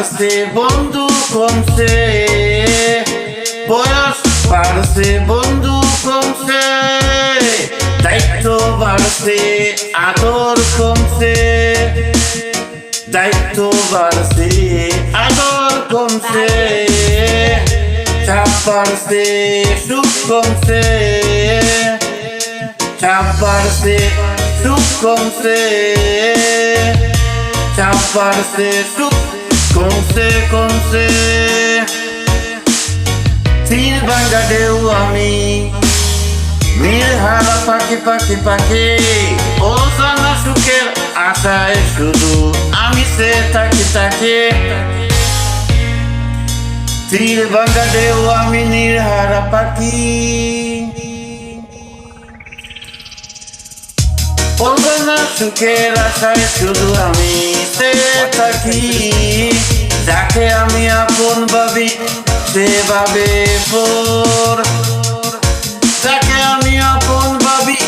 বাড়ছে বন্ধু কমছে, বয়স বাড়ছে বন্ধু কমছে, দায়িত্ব বাড়ছে আদর কমছে, দায়িত্ব বাড়ছে আদর কমছে, চাপ বাড়ছে সুখ কমছে, চাপ বাড়ছে সুখ কমছে, চাপ বাড়ছে সুখ কমছে কমছে। তীর ভাঙ্গা ঢেউ আমি, নীলহারা পাখি পাখি পাখি, অজানা সুখের আশায় শুধু আমি সে থাকি থাকি। তীর ভাঙ্গা ঢেউ আমি, নীলহারা পাখি, অজানা সুখের আশায় শুধু আমি সে থাকি। যাকে আমি আপন ভাবি সে ভাবে পর, যাকে আমি আপন ভাবি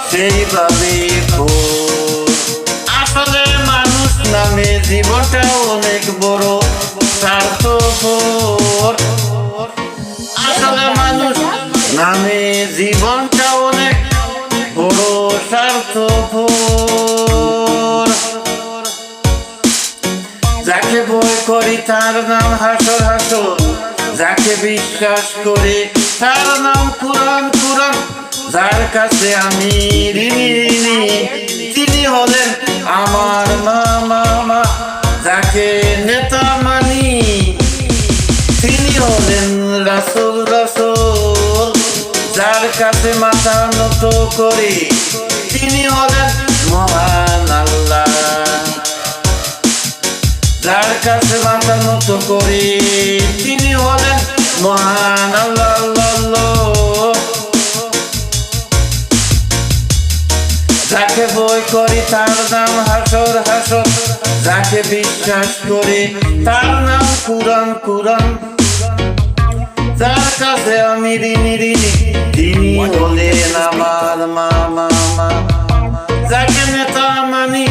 সেই ভাবে পর। আসলে মানুষ নামে জীবনটা অনেক বড় স্বার্থপর, আসলে মানুষ নামে জীবনটা অনেক বড় স্বার্থপর। যাকে ভয় করি তার নাম হাসর হাসর, যাকে বিশ্বাস করি তার নাম কুরআন কুরআন। যার কাছে আমি ঋণী ঋণী তিনি হলেন আমার মা। যাকে নেতা মানি তিনি হলেন রাসূল রাসূল। যার কাছে মাথা নত করি তিনি হলেন মহান আল্লাহ। যার কাছে মাথা নত করি তিনি হলেন মহান আল্লাহ আল্লাহ। যাকে ভয় করি তার নাম হাসর হাসর, যাকে বিশ্বাস করি তার নাম কুরআন কুরআন। যার কাছে আমি ঋণী ঋণী তিনি হলেন আমার মা। যাকে নেতা মানি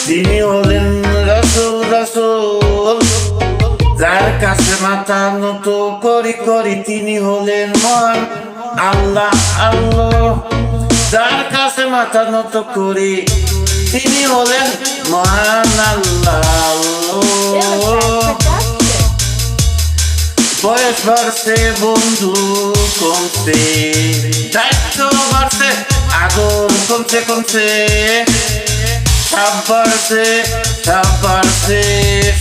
তিনি হলেন রাসূল রাসূল। যার কাছে মাথা নত করি করি তিনি হলেন মহান আল্লাহ আল্লাহ। যার কাছে মাথা নত করি তিনি হলেন মহান আল্লাহ আল্লাহ। বয়স বাড়ছে বন্ধু কমছে, দায়িত্ব বাড়ছে আদর কমছে কমছে, চাপ বাড়ছে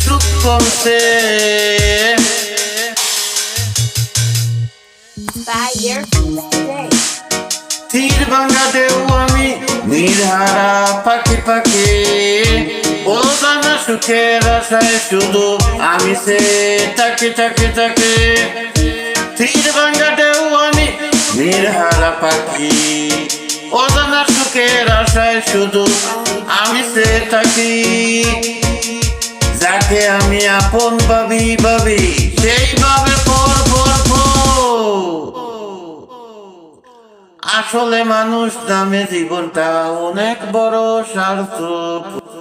সুখ কমছে। তীর ভাঙ্গা ঢেউ আমি, নীলহারা পাখি পাখি, অজানা সুখের আশায় শুধু আমি সে থাকি থাকি থাকি। তীর ভাঙ্গা ঢেউ আমি, নীলহারা পাখি, অজানা সুখের আশায় শুধু আমি সে থাকি। যাকে আমি আপন ভাবি ভাবি সেইভাবে পর পর পর। আসলে মানুষ নামে জীবনটা অনেক বড় স্বার্থ।